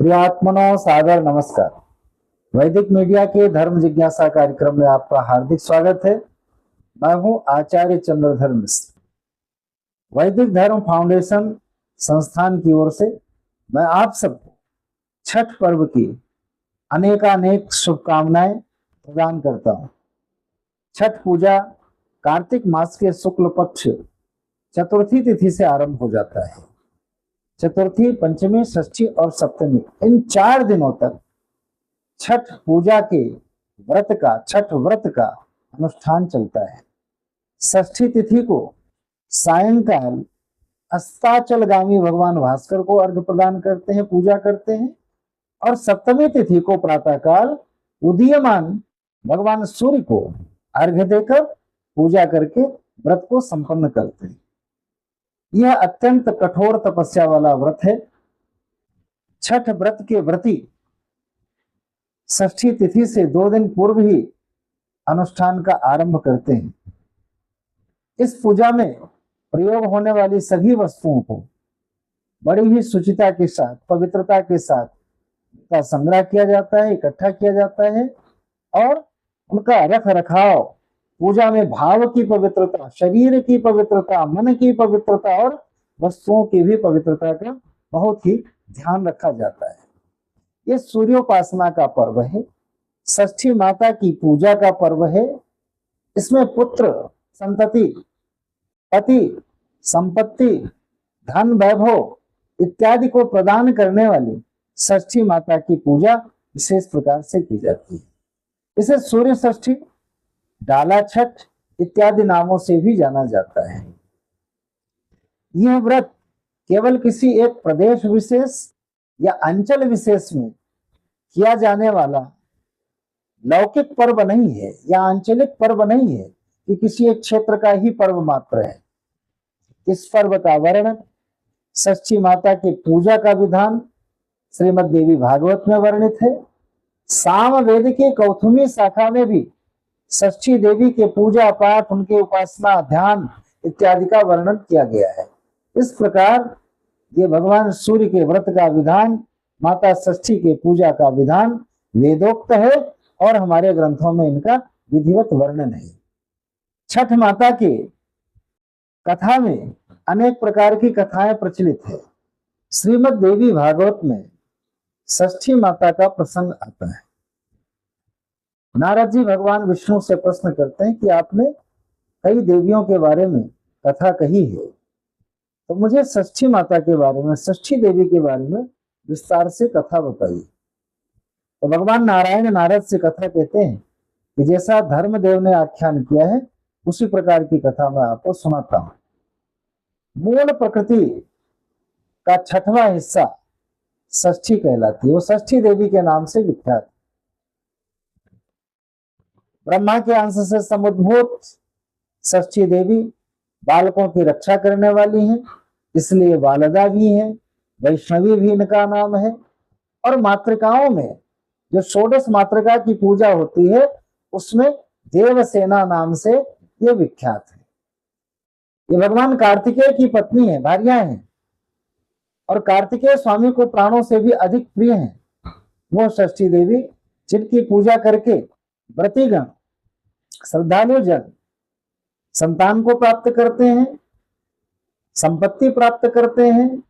प्रियात्मनो सादर नमस्कार। वैदिक मीडिया के धर्म जिज्ञासा कार्यक्रम में आपका हार्दिक स्वागत है। मैं हूं आचार्य चंद्रधर मिश्र। वैदिक धर्म फाउंडेशन संस्थान की ओर से मैं आप सबको छठ पर्व की अनेकानेक शुभकामनाएं प्रदान करता हूं। छठ पूजा कार्तिक मास के शुक्ल पक्ष चतुर्थी तिथि से आरंभ हो जाता है। चतुर्थी, पंचमी, षष्ठी और सप्तमी, इन 4 दिनों तक छठ पूजा के छठ व्रत का अनुष्ठान चलता है। षष्ठी तिथि को सायंकाल अस्ताचलगामी भगवान भास्कर को अर्घ्य प्रदान करते हैं, पूजा करते हैं, और सप्तमी तिथि को प्रातःकाल उदीयमान भगवान सूर्य को अर्घ्य देकर पूजा करके व्रत को संपन्न करते हैं। यह अत्यंत कठोर तपस्या वाला व्रत है। छठ व्रत के व्रती षष्ठी तिथि से 2 दिन पूर्व ही अनुष्ठान का आरंभ करते हैं। इस पूजा में प्रयोग होने वाली सभी वस्तुओं को बड़ी ही शुचिता के साथ, पवित्रता के साथ का संग्रह किया जाता है, इकट्ठा किया जाता है, और उनका रख रखाव, पूजा में भाव की पवित्रता, शरीर की पवित्रता, मन की पवित्रता और वस्तुओं की भी पवित्रता का बहुत ही ध्यान रखा जाता है। ये सूर्योपासना का पर्व है, षष्ठी माता की पूजा का पर्व है। इसमें पुत्र, संतति, पति, संपत्ति, धन, वैभव इत्यादि को प्रदान करने वाली षष्ठी माता की पूजा विशेष प्रकार से की जाती है। इसे सूर्य षष्ठी, डाला छठ इत्यादि नामों से भी जाना जाता है। यह व्रत केवल किसी एक प्रदेश विशेष या अंचल विशेष में किया जाने वाला लौकिक पर्व नहीं है या आंचलिक पर्व नहीं है कि किसी एक क्षेत्र का ही पर्व मात्र है। इस पर्व का वर्णन, षष्ठी माता की पूजा का विधान श्रीमद् देवी भागवत में वर्णित है। सामवेद के कौथुमी शाखा में भी षष्ठी देवी के पूजा पाठ, उनके उपासना, ध्यान इत्यादि का वर्णन किया गया है। इस प्रकार ये भगवान सूर्य के व्रत का विधान, माता षष्ठी के पूजा का विधान वेदोक्त है और हमारे ग्रंथों में इनका विधिवत वर्णन है। छठ माता की कथा में अनेक प्रकार की कथाएं प्रचलित है। श्रीमद् देवी भागवत में षष्ठी माता का प्रसंग आता है। नारद जी भगवान विष्णु से प्रश्न करते हैं कि आपने कई देवियों के बारे में कथा कही है, तो मुझे षष्ठी माता के बारे में, षष्ठी देवी के बारे में विस्तार से कथा बताइए। तो भगवान नारायण नारद से कथा कहते हैं कि जैसा धर्मदेव ने आख्यान किया है उसी प्रकार की कथा मैं आपको सुनाता हूं। मूल प्रकृति का 6वां हिस्सा षष्ठी कहलाती है। वो षष्ठी देवी के नाम से विख्यात। ब्रह्मा के अंश से समुद्भूत षष्ठी देवी बालकों की रक्षा करने वाली हैं, इसलिए बालदा भी है, वैष्णवी भी इनका नाम है। और मातृकाओं में जो षोडश मातृका की पूजा होती है उसमें देवसेना नाम से ये विख्यात है। ये भगवान कार्तिकेय की पत्नी है, भार्या है, और कार्तिकेय स्वामी को प्राणों से भी अधिक प्रिय हैं। वो षष्ठी देवी जिनकी पूजा करके व्रतीगण, श्रद्धालु जन संतान को प्राप्त करते हैं, संपत्ति प्राप्त करते हैं,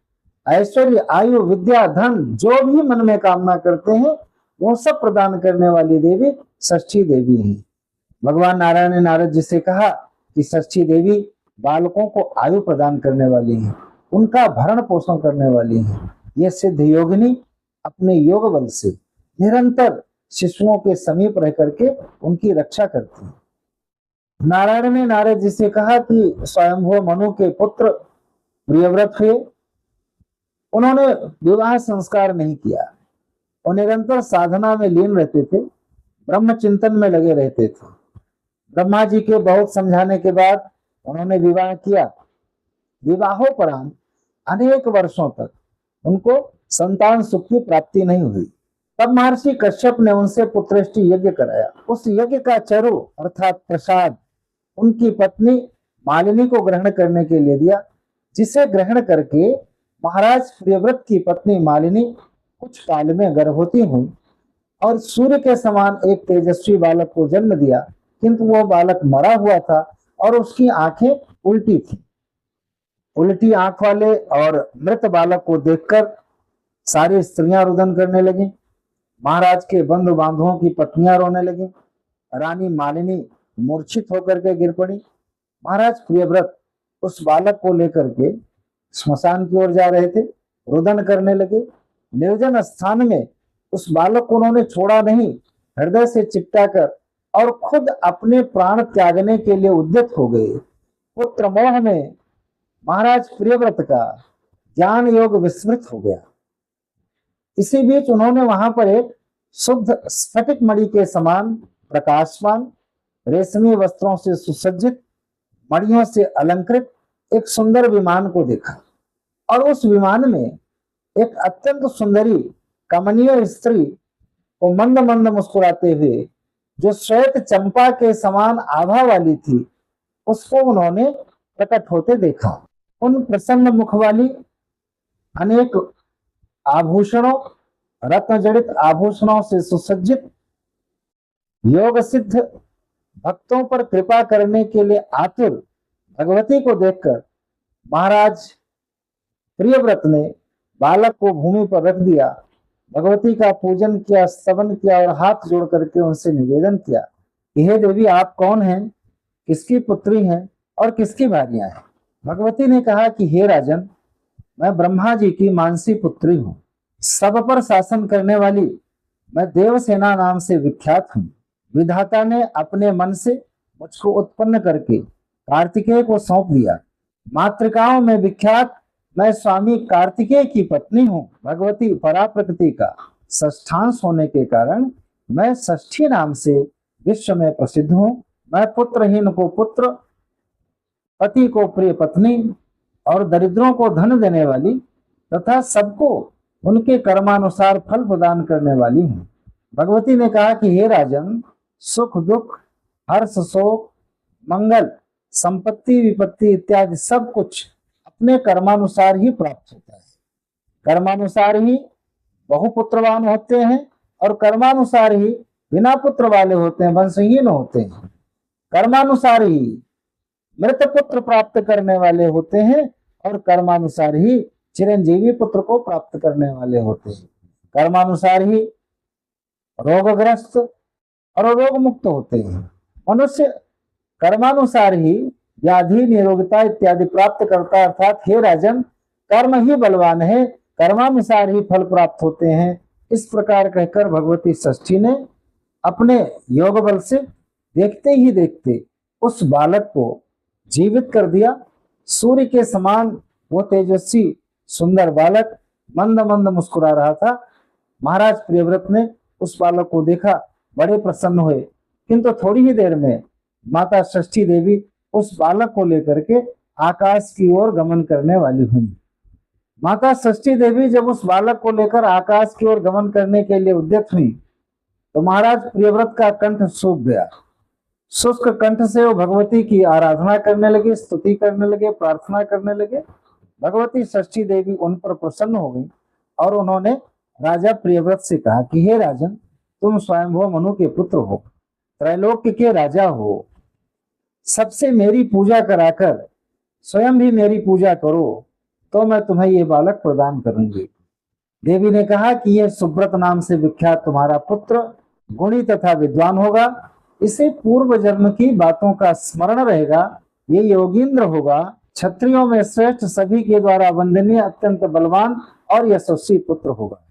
ऐश्वर्य, आयु, विद्या, धन, जो भी मन में कामना करते हैं वो सब प्रदान करने वाली देवी षष्ठी देवी है। भगवान नारायण ने नारद जी से कहा कि षष्ठी देवी बालकों को आयु प्रदान करने वाली है, उनका भरण पोषण करने वाली है। ये सिद्ध योगिनी अपने योग बल से निरंतर शिशुओं के समीप रह करके उनकी रक्षा करती है। नारायण ने नारद जी से कहा कि स्वयंभू मनु के पुत्र प्रियव्रत हुए, उन्होंने विवाह संस्कार नहीं किया और निरंतर साधना में लीन रहते थे, ब्रह्म चिंतन में लगे रहते थे। ब्रह्मा जी के बहुत समझाने के बाद उन्होंने विवाह किया। विवाहोपरांत अनेक वर्षों तक उनको संतान सुख की प्राप्ति नहीं हुई। तब महर्षि कश्यप ने उनसे पुत्रेष्टि यज्ञ कराया। उस यज्ञ का चरु अर्थात प्रसाद उनकी पत्नी मालिनी को ग्रहण करने के लिए दिया, जिसे ग्रहण करके महाराज प्रियव्रत की पत्नी मालिनी कुछ काल में गर्भवती हुई और सूर्य के समान एक तेजस्वी बालक को जन्म दिया, किंतु वह बालक मरा हुआ था और उसकी आंखें उल्टी थी। उल्टी आंख वाले और मृत बालक को देखकर सारी स्त्रियां रुदन करने लगी। महाराज के बंधु बांधवों की पत्नियां रोने लगी। रानी मालिनी मूर्छित होकर के गिर पड़ी। महाराज प्रियव्रत उस बालक को लेकर के स्मशान की ओर जा रहे थे, रुदन करने लगे। निर्जन स्थान में उस बालक को उन्होंने छोड़ा नहीं, हृदय से चिपटा कर और खुद अपने प्राण त्यागने के लिए उद्यत हो गए। पुत्र मोह में महाराज प्रियव्रत का ज्ञान योग विस्मृत हो गया। इसी बीच उन्होंने वहां पर एक शुद्ध स्फटिक मणि के समान प्रकाशमान, रेशमी वस्त्रों से सुसज्जित, मणियों से अलंकृत एक सुंदर विमान को देखा और उस विमान में एक अत्यंत सुंदरी कमनीय स्त्री को मंद मंद मुस्कुराते हुए, जो श्वेत चंपा के समान आभा वाली थी, उसको उन्होंने प्रकट होते देखा। उन प्रसन्न मुख वाली अनेक आभूषणों, रत्न जड़ित आभूषणों से सुसज्जित, योग सिद्ध भक्तों पर कृपा करने के लिए आतुर भगवती को देखकर महाराज प्रियव्रत ने बालक को भूमि पर रख दिया, भगवती का पूजन किया, स्तवन किया और हाथ जोड़ करके उनसे निवेदन किया कि हे देवी, आप कौन हैं, किसकी पुत्री हैं और किसकी भार्या हैं। भगवती ने कहा कि हे राजन, मैं ब्रह्मा जी की मानसी पुत्री हूँ, सब पर शासन करने वाली मैं देवसेना नाम से विख्यात हूँ। विधाता ने अपने मन से मुझको उत्पन्न करके कार्तिकेय को सौंप दिया। मातृकाओं में विख्यात मैं स्वामी कार्तिकेय की पत्नी हूँ। भगवती पराप्रकृति का षष्ठांश होने के कारण मैं षष्ठी नाम से विश्व में प्रसिद्ध हूँ। मैं पुत्रहीन को पुत्र, पति को प्रिय पत्नी और दरिद्रों को धन देने वाली तथा सबको उनके कर्मानुसार फल प्रदान करने वाली हूँ। भगवती ने कहा कि हे राजन, सुख दुख, हर्ष शोक, मंगल, संपत्ति विपत्ति इत्यादि सब कुछ अपने कर्मानुसार ही प्राप्त होता है। कर्मानुसार ही बहुपुत्रवान होते हैं और कर्मानुसार ही बिना पुत्र वाले होते हैं, वंशहीन होते हैं। कर्मानुसार ही मृत पुत्र प्राप्त करने वाले होते हैं और कर्मानुसार ही चिरंजीवी पुत्र को प्राप्त करने वाले होते हैं। कर्मानुसार ही रोगग्रस्त और रोग मुक्त होते हैं। मनुष्य कर्मानुसार ही व्याधि, निरोगता इत्यादि प्राप्त करता, अर्थात हे राजन, कर्म ही बलवान है, कर्मानुसार ही फल प्राप्त होते हैं। इस प्रकार कहकर भगवती षष्ठी ने अपने योग बल से देखते ही देखते उस बालक को जीवित कर दिया। सूर्य के समान वो तेजस्वी सुंदर बालक मंद मंद मुस्कुरा रहा था। महाराज प्रियव्रत ने उस बालक को देखा, बड़े प्रसन्न हुए, किंतु थोड़ी ही देर में माता षष्ठी देवी उस बालक को लेकर के आकाश की ओर गमन करने वाली हुई। माता षष्ठी देवी जब उस बालक को लेकर आकाश की ओर गमन करने के लिए उद्यत हुई तो महाराज प्रियव्रत का कंठ सूख गया। शुष्क कंठ से वो भगवती की आराधना करने लगे, स्तुति करने लगे, प्रार्थना करने लगे। भगवती षष्ठी देवी उन पर प्रसन्न हो गई और उन्होंने राजा प्रियव्रत से कहा कि हे राजन, तुम स्वयंभू मनु के पुत्र हो, त्रैलोक्य के राजा हो, सबसे मेरी पूजा कराकर स्वयं भी मेरी पूजा करो तो मैं तुम्हें ये बालक प्रदान करूंगी। देवी ने कहा कि यह सुब्रत नाम से विख्यात तुम्हारा पुत्र गुणी तथा विद्वान होगा, इसे पूर्व जन्म की बातों का स्मरण रहेगा, ये योगींद्र होगा, क्षत्रियों में श्रेष्ठ, सभी के द्वारा वंदनीय, अत्यंत बलवान और यशस्वी पुत्र होगा।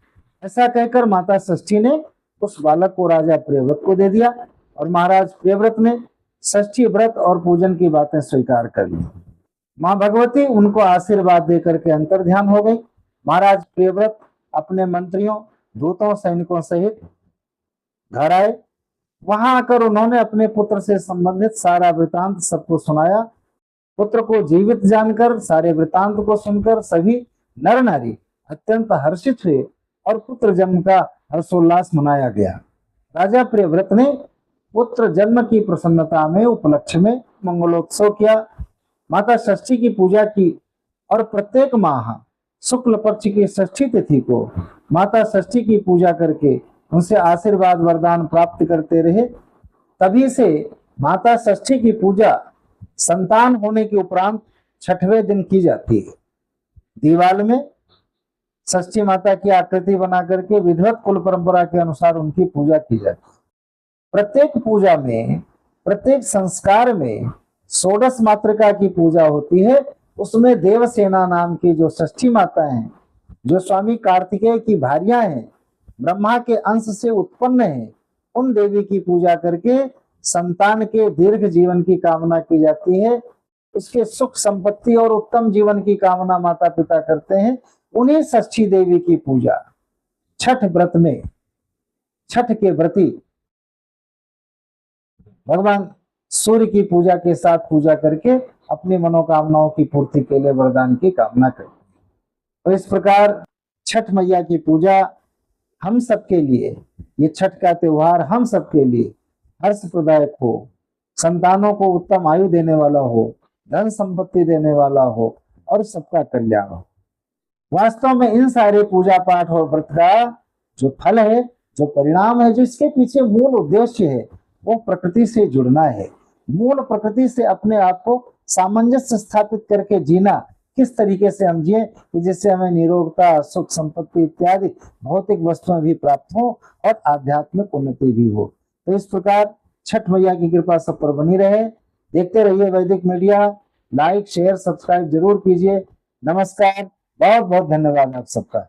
ऐसा कहकर माता षष्ठी ने उस बालक को राजा प्रियव्रत को दे दिया और महाराज प्रियव्रत ने षष्ठी व्रत और पूजन की बातें स्वीकार कर ली। माँ भगवती उनको आशीर्वाद देकर के अंतर ध्यान हो गई। महाराज प्रियव्रत अपने मंत्रियों, दूतों, सैनिकों सहित घर आए। वहां आकर उन्होंने अपने पुत्र से संबंधित सारा वृतांत सबको सुनाया। पुत्र को जीवित जानकर, सारे वृतांत को सुनकर सभी नर नारी अत्यंत हर्षित हुए और पुत्र जन्म का हर्षोल्लास मनाया गया। राजा प्रियव्रत ने पुत्र जन्म की प्रसन्नता में उपलक्ष्य में मंगलोत्सव किया, माता षष्ठी की पूजा की और प्रत्येक माह शुक्ल पक्ष की षष्ठी तिथि को माता षष्ठी की पूजा करके उनसे आशीर्वाद वरदान प्राप्त करते रहे। तभी से माता षष्ठी की पूजा संतान होने के उपरांत छठवें दिन की जाती है। दीवाल में षष्ठी माता की आकृति बना करके विधिवत कुल परंपरा के अनुसार उनकी पूजा की जाती है। प्रत्येक पूजा में, प्रत्येक संस्कार में षोडश मातृका की पूजा होती है। उसमें देवसेना नाम की जो षष्ठी माता हैं, जो स्वामी कार्तिकेय की भार्या हैं, ब्रह्मा के अंश से उत्पन्न है, उन देवी की पूजा करके संतान के दीर्घ जीवन की कामना की जाती है। उसके सुख संपत्ति और उत्तम जीवन की कामना माता पिता करते हैं। उन्हीं षष्ठी देवी की पूजा छठ व्रत में, छठ के व्रती भगवान सूर्य की पूजा के साथ पूजा करके अपनी मनोकामनाओं की पूर्ति के लिए वरदान की कामना करते हैं। तो इस प्रकार छठ मैया की पूजा हम सबके लिए, ये छठ का त्योहार हम सबके लिए हर्षप्रदायक हो, संतानों को उत्तम आयु देने वाला हो, धन संपत्ति देने वाला हो और सबका कल्याण हो। वास्तव में इन सारे पूजा पाठ और व्रत का जो फल है, जो परिणाम है, जो इसके पीछे मूल उद्देश्य है, वो प्रकृति से जुड़ना है। मूल प्रकृति से अपने आप को सामंजस्य स्थापित करके जीना, किस तरीके से हम जिए कि जिससे हमें निरोगता, सुख संपत्ति इत्यादि भौतिक वस्तुएं भी प्राप्त हो और आध्यात्मिक उन्नति भी हो। तो इस प्रकार छठ मैया की कृपा सब पर बनी रहे। देखते रहिए वैदिक मीडिया। लाइक शेयर सब्सक्राइब जरूर कीजिए। नमस्कार, बहुत बहुत धन्यवाद आप सबका।